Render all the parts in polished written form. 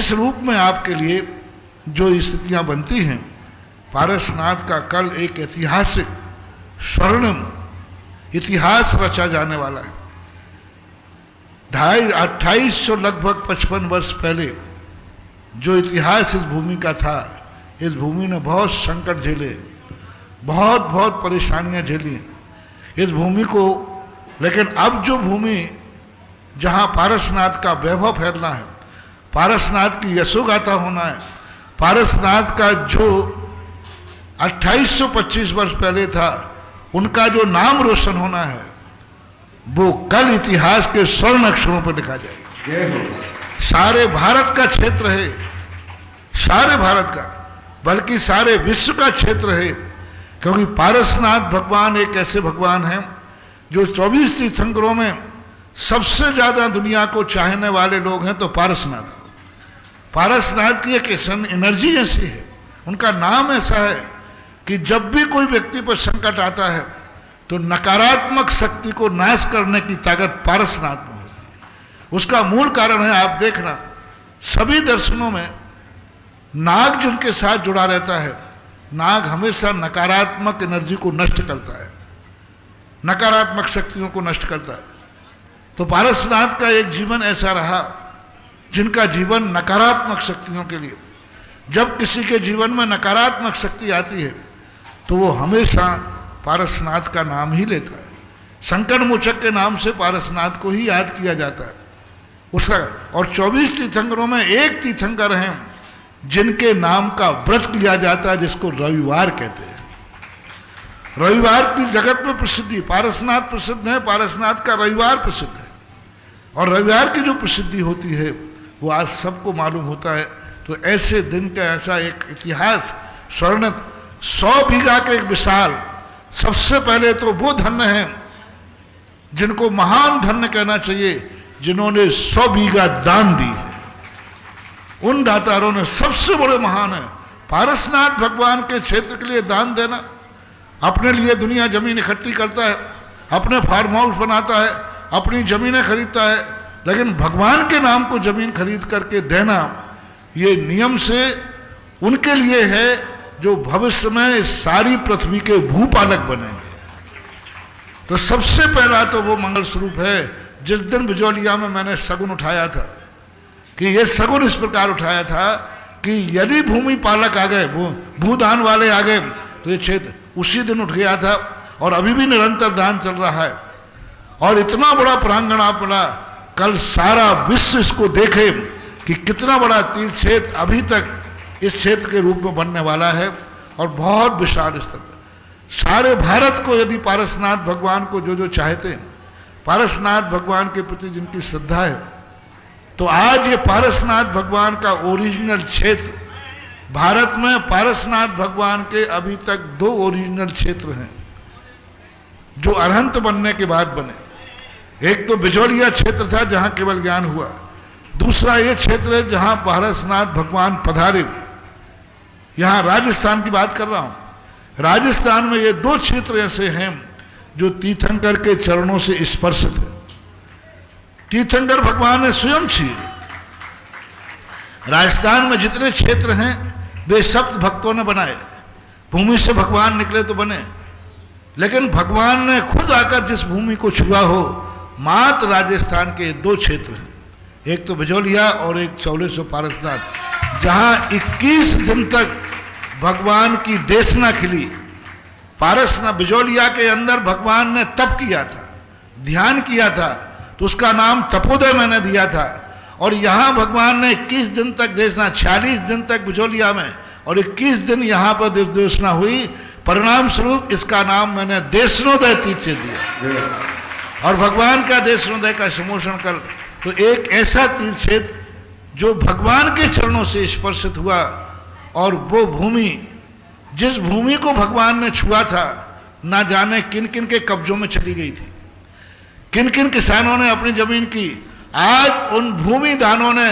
इस रूप में आपके लिए जो स्थितियां बनती हैं, पारसनाथ का कल एक ऐतिहासिक स्वर्णिम इतिहास रचा जाने वाला है। 2800 लगभग 55 वर्ष पहले जो इतिहास इस भूमि का था, इस भूमि ने बहुत संकट झेले, बहुत परेशानियां झेली इस भूमि को। लेकिन अब जो भूमि जहां पारसनाथ का वैभव फैलना है, पारसनाथ की यशोगाथा होना है, पारसनाथ का जो 2825 वर्ष पहले था उनका जो नाम रोशन होना है, वो कल इतिहास के स्वर्ण अक्षरों पर लिखा जाएगा। सारे भारत का क्षेत्र है, सारे भारत का, बल्कि सारे विश्व का क्षेत्र है, क्योंकि पारसनाथ भगवान एक ऐसे भगवान हैं जो 24 तीर्थंकरों में सबसे ज्यादा दुनिया को चाहने वाले लोग हैं। तो पारसनाथ की एक एनर्जी ऐसी है, उनका नाम ऐसा है कि जब भी कोई व्यक्ति पर संकट आता है तो नकारात्मक शक्ति को नाश करने की ताकत पारसनाथ में होती है। उसका मूल कारण है, आप देखना सभी दर्शनों में नाग जिनके साथ जुड़ा रहता है, नाग हमेशा नकारात्मक एनर्जी को नष्ट करता है, नकारात्मक शक्तियों को नष्ट करता है। तो पारसनाथ का एक जीवन ऐसा रहा जिनका जीवन नकारात्मक शक्तियों के लिए, जब किसी के जीवन में नकारात्मक शक्ति आती है तो वो हमेशा पारसनाथ का नाम ही लेता है। संकट मोचक के नाम से पारसनाथ को ही याद किया जाता है उसका। और 24 तीर्थंकरों में एक तीर्थंकर हैं जिनके नाम का व्रत किया जाता है, जिसको रविवार कहते हैं। रविवार की जगत में प्रसिद्धि, पारसनाथ प्रसिद्ध है, पारसनाथ का रविवार प्रसिद्ध है। और रविवार की जो प्रसिद्धि होती है वो आज सबको मालूम होता है। तो ऐसे दिन का ऐसा एक इतिहास स्वर्णित 100 बीघा के एक विशाल, सबसे पहले तो वो धन्य हैं जिनको महान धन्य कहना चाहिए, जिन्होंने 100 बीघा दान दी है। उन दातारों ने सबसे बड़े महान है। पारसनाथ भगवान के क्षेत्र के लिए दान देना, अपने लिए दुनिया जमीन इकट्ठी करता है, अपने फार्म हाउस बनाता है, अपनी जमीनें खरीदता है, लेकिन भगवान के नाम को जमीन खरीद करके देना ये नियम से उनके लिए है जो भविष्य में सारी पृथ्वी के भूपालक बनेंगे। तो सबसे पहला तो वो मंगल स्वरूप है। जिस दिन बिजौलिया में मैंने सगुन उठाया था कि ये सगुन इस प्रकार उठाया था कि यदि भूमि पालक आ गए, भूदान वाले आ गए, तो ये क्षेत्र उसी दिन उठ गया था और अभी भी निरंतर दान चल रहा है। और इतना बड़ा प्रांगण आप बना, कल सारा विश्व इसको देखे कि कितना बड़ा तीर्थ क्षेत्र अभी तक इस क्षेत्र के रूप में बनने वाला है और बहुत विशाल स्तर पर। सारे भारत को यदि पारसनाथ भगवान को जो जो चाहते हैं, पारसनाथ भगवान के प्रति जिनकी श्रद्धा है, तो आज ये पारसनाथ भगवान का ओरिजिनल क्षेत्र, भारत में पारसनाथ भगवान के अभी तक 2 ओरिजिनल क्षेत्र हैं जो अरहंत बनने के बाद बने। एक तो बिजौलिया क्षेत्र था जहां केवल ज्ञान हुआ, दूसरा ये क्षेत्र है जहां पारसनाथ भगवान पधारे। यहां राजस्थान की बात कर रहा हूं। राजस्थान में ये 2 क्षेत्र ऐसे हैं जो तीर्थंकर के चरणों से स्पर्शित है। तीर्थंकर भगवान ने स्वयं छिए। राजस्थान में जितने क्षेत्र हैं वे सप्त भक्तों ने बनाए, भूमि से भगवान निकले तो बने, लेकिन भगवान ने खुद आकर जिस भूमि को छुआ हो, मात्र राजस्थान के 2 क्षेत्र हैं, एक तो बिजौलिया और एक 1400 पारसनाथ, जहां 21 दिन तक भगवान की देशना खिली। पारसनाथ बिजौलिया के अंदर भगवान ने तप किया था, ध्यान किया था, तो उसका नाम तपोदय मैंने दिया था। और यहाँ भगवान ने 21 दिन तक देशना, 46 दिन तक बिजौलिया में और 21 दिन यहाँ पर देशना हुई। परिणाम स्वरूप इसका नाम मैंने देशनोदय तीर्थ से दिया। और भगवान का देशनोदय का समोषण कर, तो एक ऐसा तीर्थ क्षेत्र जो भगवान के चरणों से स्पर्शित हुआ। और वो भूमि, जिस भूमि को भगवान ने छुआ था, ना जाने किन किन के कब्जों में चली गई थी, किन किन किसानों ने अपनी जमीन की। आज उन भूमि दानों ने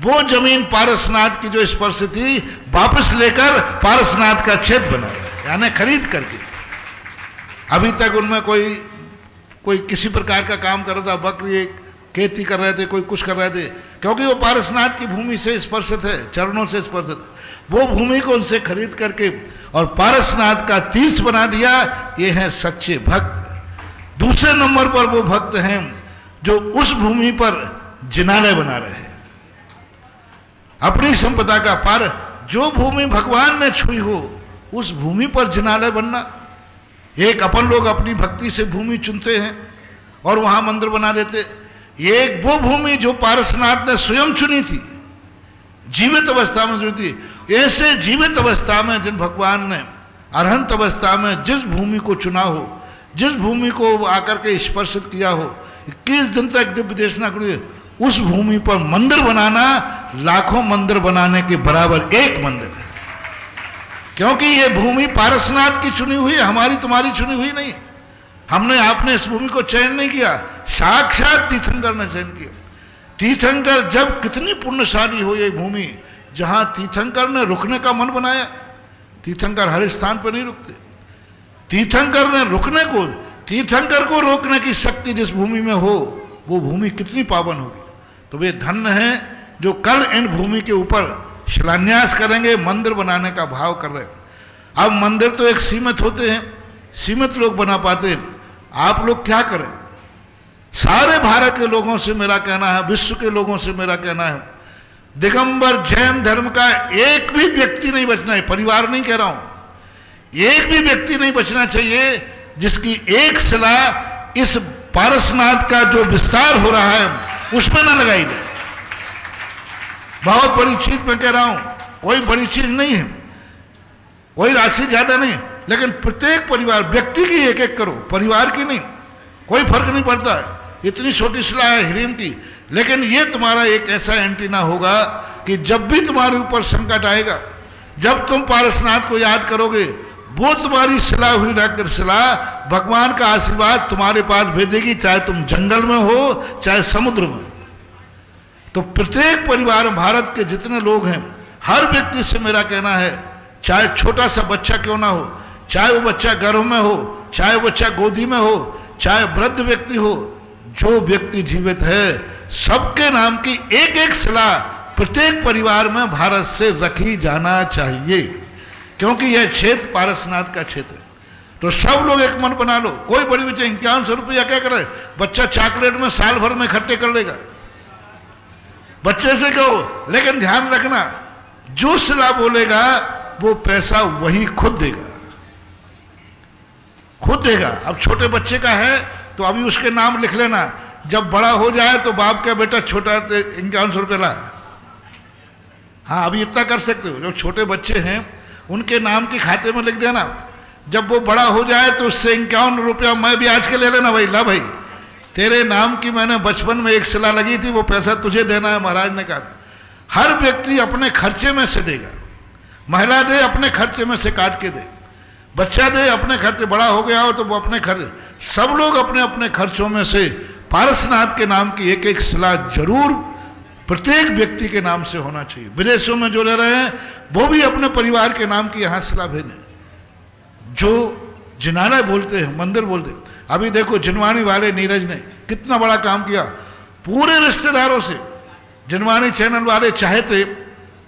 वो जमीन पारसनाथ की जो स्पर्श थी वापस लेकर पारसनाथ का क्षेत्र बनाया, यानी खरीद करके। अभी तक उनमें कोई किसी प्रकार का काम कर रहा था, बकरी खेती कर रहे थे, कोई कुछ कर रहे थे, क्योंकि वो पारसनाथ की भूमि से स्पर्शित है, चरणों से स्पर्शित है। वो भूमि को उनसे खरीद करके और पारसनाथ का तीर्थ बना दिया। ये हैं सच्चे भक्त। दूसरे नंबर पर वो भक्त हैं जो उस भूमि पर जिनालय बना रहे हैं अपनी संपदा का। पर जो भूमि भगवान ने छुई हो उस भूमि पर जिनालय बनना। एक अपन लोग अपनी भक्ति से भूमि चुनते हैं और वहां मंदिर बना देते। एक वो भूमि जो पारसनाथ ने स्वयं चुनी थी, जीवित अवस्था में चुनी थी। ऐसे जीवित अवस्था में जिन भगवान ने अरहंत अवस्था में जिस भूमि को चुना हो, जिस भूमि को आकर के स्पर्शित किया हो, 21 दिन तक दिव्य देशना करिए, उस भूमि पर मंदिर बनाना लाखों मंदिर बनाने के बराबर एक मंदिर है। क्योंकि ये भूमि पारसनाथ की चुनी हुई है, हमारी तुम्हारी चुनी हुई नहीं। हमने आपने इस भूमि को चयन नहीं किया, साक्षात तीर्थंकर ने चयन किया। तीर्थंकर जब कितनी पुण्यशाली हो ये भूमि, जहां तीर्थंकर ने रुकने का मन बनाया। तीर्थंकर हर स्थान पर नहीं रुकते। तीर्थंकर ने रुकने को, तीर्थंकर को रोकने की शक्ति जिस भूमि में हो, वो भूमि कितनी पावन होगी। तो वे धन्य हैं जो कल इन भूमि के ऊपर शिलान्यास करेंगे, मंदिर बनाने का भाव कर रहे हैं। अब मंदिर तो एक सीमित होते हैं, सीमित लोग बना पाते हैं। आप लोग क्या करें? सारे भारत के लोगों से मेरा कहना है, विश्व के लोगों से मेरा कहना है, दिगंबर जैन धर्म का एक भी व्यक्ति नहीं बचना है। परिवार नहीं कह रहा हूं, एक भी व्यक्ति नहीं बचना चाहिए जिसकी एक शिला इस पारसनाथ का जो विस्तार हो रहा है उसमें ना लगाई जाए। बहुत बड़ी चीज मैं कह रहा हूं, कोई बड़ी चीज नहीं है, कोई राशि ज्यादा नहीं, लेकिन प्रत्येक परिवार, व्यक्ति की एक एक करो, परिवार की नहीं, कोई फर्क नहीं पड़ता है। इतनी छोटी शिला है हीरेम की, लेकिन ये तुम्हारा एक ऐसा एंटीना होगा कि जब भी तुम्हारे ऊपर संकट आएगा, जब तुम पारसनाथ को याद करोगे, वो तुम्हारी शिला हुई रहकर शिला भगवान का आशीर्वाद तुम्हारे पास भेजेगी, चाहे तुम जंगल में हो चाहे समुद्र में। तो प्रत्येक परिवार में भारत के जितने लोग हैं, हर व्यक्ति से मेरा कहना है, चाहे छोटा सा बच्चा क्यों ना हो, चाहे वो बच्चा गर्भ में हो, चाहे वो बच्चा गोदी में हो, चाहे वृद्ध व्यक्ति हो, जो व्यक्ति जीवित है, सबके नाम की एक एक शिला प्रत्येक परिवार में भारत से रखी जाना चाहिए, क्योंकि यह क्षेत्र पारसनाथ का क्षेत्र है। तो सब लोग एक मन बना लो। कोई बड़ी बच्चे 5100 रुपया क्या करे, बच्चा चॉकलेट में साल भर में इकट्ठे कर लेगा, बच्चे से कहो। लेकिन ध्यान रखना, जो शिला बोलेगा वो पैसा वही खुद देगा, खुद देगा। अब छोटे बच्चे का है तो अभी उसके नाम लिख लेना, जब बड़ा हो जाए तो बाप का बेटा छोटा 5100 रुपये ला। हाँ, अभी इतना कर सकते हो। जो छोटे बच्चे हैं उनके नाम के खाते में लिख देना, जब वो बड़ा हो जाए तो उससे 51 रुपया मैं भी आज के ले लेना। भाई ला भाई, तेरे नाम की मैंने बचपन में एक शिला लगी थी, वो पैसा तुझे देना है, महाराज ने कहा था। हर व्यक्ति अपने खर्चे में से देगा, महिला दे अपने खर्चे में से काट के दे, बच्चा दे अपने खर्चे, बड़ा हो गया हो तो वो अपने खर्चे, सब लोग अपने अपने खर्चों में से पारसनाथ के नाम की एक एक शिला जरूर प्रत्येक व्यक्ति के नाम से होना चाहिए। विदेशों में जो रह रहे हैं वो भी अपने परिवार के नाम की यहाँ शिला भेजें। जो जिनालय बोलते हैं, मंदिर बोलते हैं। अभी देखो जिनवाणी वाले नीरज ने कितना बड़ा काम किया, पूरे रिश्तेदारों से। जिनवाणी चैनल वाले चाहते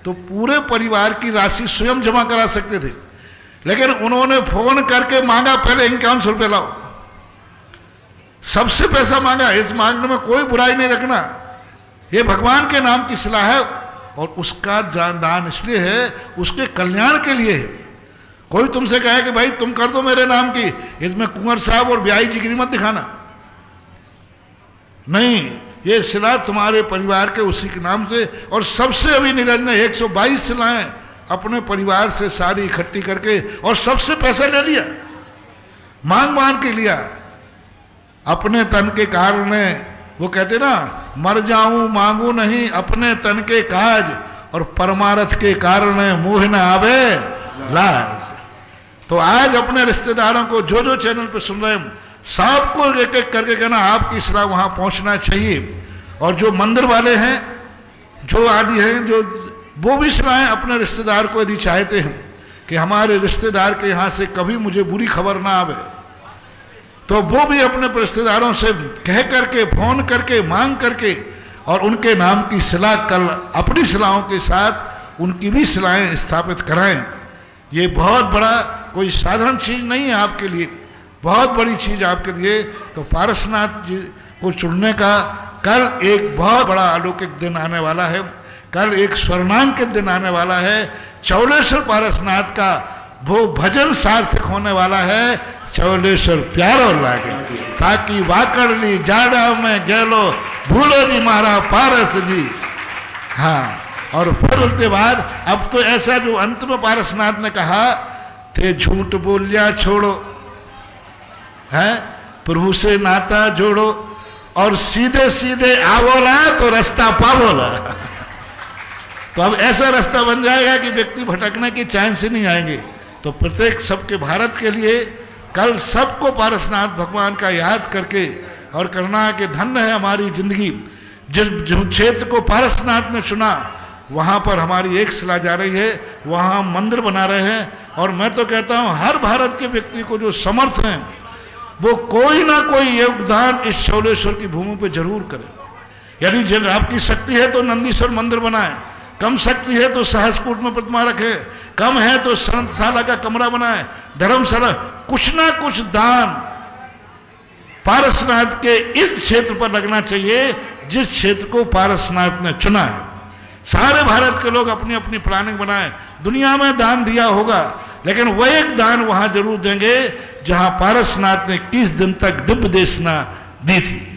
तो पूरे परिवार की राशि स्वयं जमा करा सकते थे, लेकिन उन्होंने फोन करके मांगा, पहले 5100 रुपये लाओ, सबसे पैसा मांगा। इस मांगने में कोई बुराई नहीं रखना, ये भगवान के नाम की शिला है और उसका दान इसलिए है, उसके कल्याण के लिए है। कोई तुमसे कहे कि भाई तुम कर दो मेरे नाम की, इसमें कुंवर साहब और ब्याही जिगरी मत दिखाना, नहीं, ये शिला तुम्हारे परिवार के उसी के नाम से। और सबसे अभी नीरज ने 122 शिलाएं अपने परिवार से सारी इकट्ठी करके और सबसे पैसा ले लिया, मांग के लिया। अपने तन के कारण, वो कहते ना, मर जाऊं मांगू नहीं अपने तन के काज, और परमार्थ के कारण मुँह न आवे लाज। तो आज अपने रिश्तेदारों को, जो जो चैनल पे सुन रहे हैं, सबको एक एक करके कहना आपकी शिला वहां पहुंचना चाहिए। और जो मंदिर वाले हैं, जो आदि हैं, जो वो भी शिलाएं अपने रिश्तेदार को यदि चाहते हैं कि हमारे रिश्तेदार के यहाँ से कभी मुझे बुरी खबर ना आवे, तो वो भी अपने रिश्तेदारों से कह करके, फोन करके, मांग करके और उनके नाम की शिला कल अपनी शिलाओं के साथ उनकी भी शिलाएं स्थापित कराएं। ये बहुत बड़ा कोई साधारण चीज़ नहीं है आपके लिए, बहुत बड़ी चीज़ आपके लिए। तो पारसनाथ जी को चुनने का कल एक बहुत बड़ा अलौकिक दिन आने वाला है, कल एक स्वर्णांकित दिन आने वाला है। चौलेश्वर पारसनाथ का वो भजन सार्थक होने वाला है, चौलेश्वर प्यारो लागे ताकि वाकड़ ली जाड़ा में गेलो भूलो जी मारा पारस जी। हाँ, और फिर उसके बाद अब तो ऐसा जो अंत में पारसनाथ ने कहा थे, झूठ बोलिया छोड़ो, है प्रभु से नाता जोड़ो और सीधे सीधे आवोला तो रास्ता पावोला। तो अब ऐसा रास्ता बन जाएगा कि व्यक्ति भटकने की चांस ही नहीं आएंगे। तो प्रत्येक सबके भारत के लिए कल सबको पारसनाथ भगवान का याद करके और करना कि धन्य है हमारी जिंदगी। जिस क्षेत्र को पारसनाथ ने चुना वहाँ पर हमारी एक शिला जा रही है, वहाँ हम मंदिर बना रहे हैं। और मैं तो कहता हूँ हर भारत के व्यक्ति को जो समर्थ हैं वो कोई ना कोई योगदान इस चौलेश्वर की भूमि पे जरूर करे। यदि आपकी शक्ति है तो नंदीश्वर मंदिर बनाए, कम शक्ति है तो सहस्कूट में प्रतिमा रखे, कम है तो संतशाला का कमरा बनाए, धर्मशाला, कुछ ना कुछ दान पारसनाथ के इस क्षेत्र पर लगना चाहिए जिस क्षेत्र को पारसनाथ ने चुना है। सारे भारत के लोग अपनी अपनी प्लानिंग बनाए, दुनिया में दान दिया होगा लेकिन वह एक दान वहां जरूर देंगे जहां पारसनाथ ने 21 दिन तक दिव्य देशना दी थी।